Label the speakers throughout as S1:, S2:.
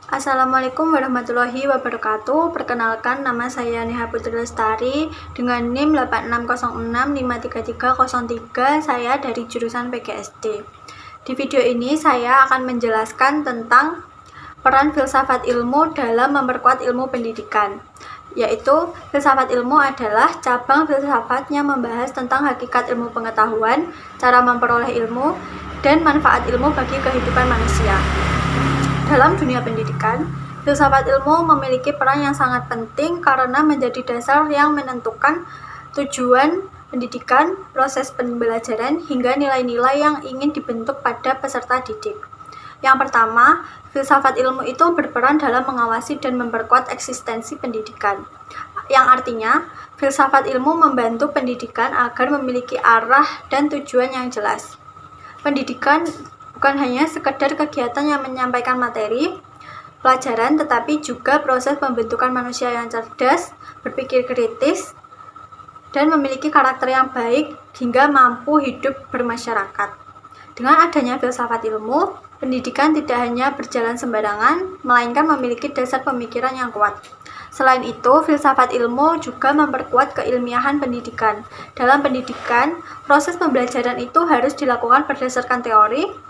S1: Assalamualaikum warahmatullahi wabarakatuh. Perkenalkan, nama saya Neha Putri Lestari dengan NIM 8606533303. Saya dari jurusan PGSD. Di video ini saya akan menjelaskan tentang peran filsafat ilmu dalam memperkuat ilmu pendidikan. Yaitu, filsafat ilmu adalah cabang filsafat yang membahas tentang hakikat ilmu pengetahuan, cara memperoleh ilmu, dan manfaat ilmu bagi kehidupan manusia. Dalam dunia pendidikan, filsafat ilmu memiliki peran yang sangat penting karena menjadi dasar yang menentukan tujuan pendidikan, proses pembelajaran, hingga nilai-nilai yang ingin dibentuk pada peserta didik. Yang pertama, filsafat ilmu itu berperan dalam mengawasi dan memperkuat eksistensi pendidikan. Yang artinya, filsafat ilmu membantu pendidikan agar memiliki arah dan tujuan yang jelas. Pendidikan bukan hanya sekedar kegiatan yang menyampaikan materi, pelajaran, tetapi juga proses pembentukan manusia yang cerdas, berpikir kritis, dan memiliki karakter yang baik hingga mampu hidup bermasyarakat. Dengan adanya filsafat ilmu, pendidikan tidak hanya berjalan sembarangan, melainkan memiliki dasar pemikiran yang kuat. Selain itu, filsafat ilmu juga memperkuat keilmiahan pendidikan. Dalam pendidikan, proses pembelajaran itu harus dilakukan berdasarkan teori,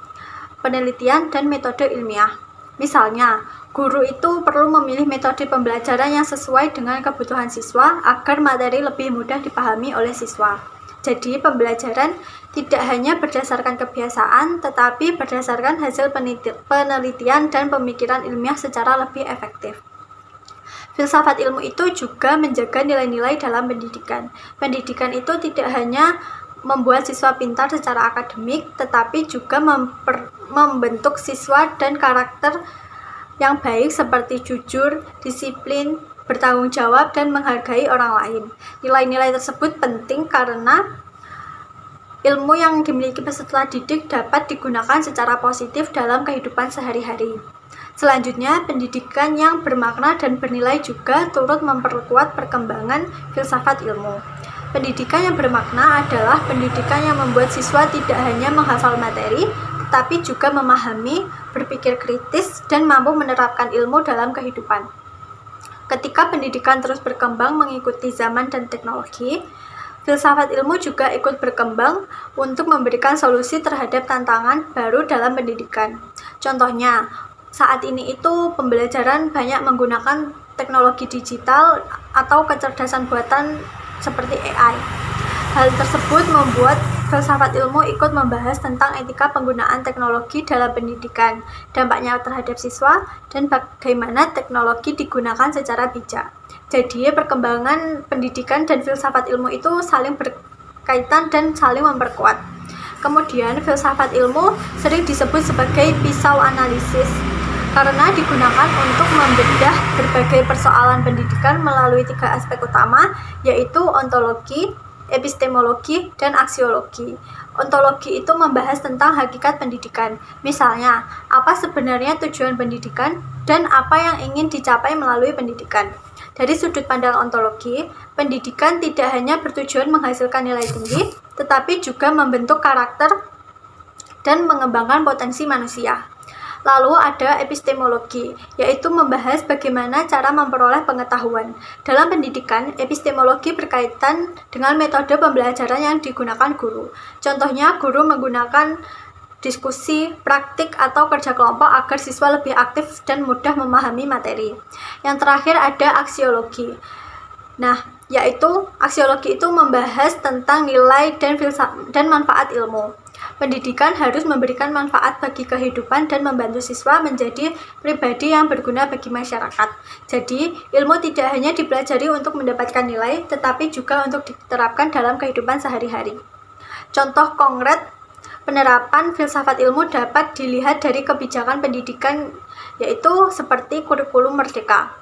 S1: penelitian, dan metode ilmiah. Misalnya, guru itu perlu memilih metode pembelajaran yang sesuai dengan kebutuhan siswa agar materi lebih mudah dipahami oleh siswa. Jadi, pembelajaran tidak hanya berdasarkan kebiasaan, tetapi berdasarkan hasil penelitian dan pemikiran ilmiah secara lebih efektif. Filsafat ilmu itu juga menjaga nilai-nilai dalam pendidikan. Pendidikan itu tidak hanya membuat siswa pintar secara akademik, tetapi juga membentuk siswa dan karakter yang baik seperti jujur, disiplin, bertanggung jawab, dan menghargai orang lain. Nilai-nilai tersebut penting karena ilmu yang dimiliki peserta didik dapat digunakan secara positif dalam kehidupan sehari-hari. Selanjutnya, pendidikan yang bermakna dan bernilai juga turut memperkuat perkembangan filsafat ilmu. Pendidikan yang bermakna adalah pendidikan yang membuat siswa tidak hanya menghafal materi, tetapi juga memahami, berpikir kritis, dan mampu menerapkan ilmu dalam kehidupan. Ketika pendidikan terus berkembang mengikuti zaman dan teknologi, filsafat ilmu juga ikut berkembang untuk memberikan solusi terhadap tantangan baru dalam pendidikan. Contohnya, saat ini itu pembelajaran banyak menggunakan teknologi digital atau kecerdasan buatan seperti AI. Hal tersebut membuat filsafat ilmu ikut membahas tentang etika penggunaan teknologi dalam pendidikan, dampaknya terhadap siswa, dan bagaimana teknologi digunakan secara bijak. Jadi, perkembangan pendidikan dan filsafat ilmu itu saling berkaitan dan saling memperkuat. Kemudian, filsafat ilmu sering disebut sebagai pisau analisis karena digunakan untuk membedah berbagai persoalan pendidikan melalui 3 aspek utama, yaitu ontologi, epistemologi, dan aksiologi. Ontologi itu membahas tentang hakikat pendidikan. Misalnya, apa sebenarnya tujuan pendidikan dan apa yang ingin dicapai melalui pendidikan. Dari sudut pandang ontologi, pendidikan tidak hanya bertujuan menghasilkan nilai tinggi, tetapi juga membentuk karakter dan mengembangkan potensi manusia. Lalu ada epistemologi, yaitu membahas bagaimana cara memperoleh pengetahuan. Dalam pendidikan, epistemologi berkaitan dengan metode pembelajaran yang digunakan guru. Contohnya, guru menggunakan diskusi, praktik, atau kerja kelompok agar siswa lebih aktif dan mudah memahami materi. Yang terakhir ada aksiologi. Yaitu aksiologi itu membahas tentang nilai dan manfaat ilmu. Pendidikan harus memberikan manfaat bagi kehidupan dan membantu siswa menjadi pribadi yang berguna bagi masyarakat. Jadi, ilmu tidak hanya dipelajari untuk mendapatkan nilai, tetapi juga untuk diterapkan dalam kehidupan sehari-hari. Contoh konkret penerapan filsafat ilmu dapat dilihat dari kebijakan pendidikan, yaitu seperti kurikulum merdeka.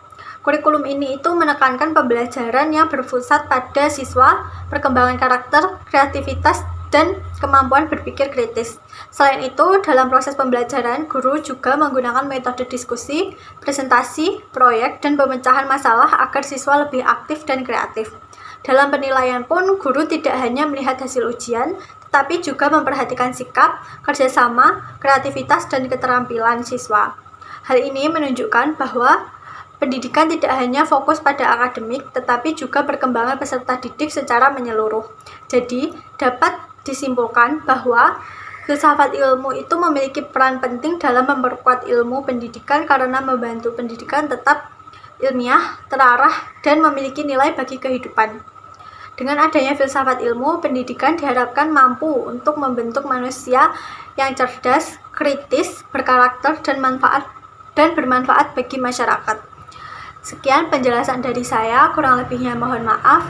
S1: Kurikulum ini itu menekankan pembelajaran yang berpusat pada siswa, perkembangan karakter, kreativitas, dan kemampuan berpikir kritis. Selain itu, dalam proses pembelajaran, guru juga menggunakan metode diskusi, presentasi, proyek, dan pemecahan masalah agar siswa lebih aktif dan kreatif. Dalam penilaian pun, guru tidak hanya melihat hasil ujian, tetapi juga memperhatikan sikap, kerjasama, kreativitas, dan keterampilan siswa. Hal ini menunjukkan bahwa pendidikan tidak hanya fokus pada akademik, tetapi juga perkembangan peserta didik secara menyeluruh. Jadi, dapat disimpulkan bahwa filsafat ilmu itu memiliki peran penting dalam memperkuat ilmu pendidikan karena membantu pendidikan tetap ilmiah, terarah, dan memiliki nilai bagi kehidupan. Dengan adanya filsafat ilmu, pendidikan diharapkan mampu untuk membentuk manusia yang cerdas, kritis, berkarakter, dan bermanfaat bagi masyarakat. Sekian penjelasan dari saya, kurang lebihnya mohon maaf.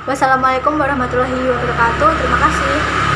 S1: Wassalamualaikum warahmatullahi wabarakatuh. Terima kasih.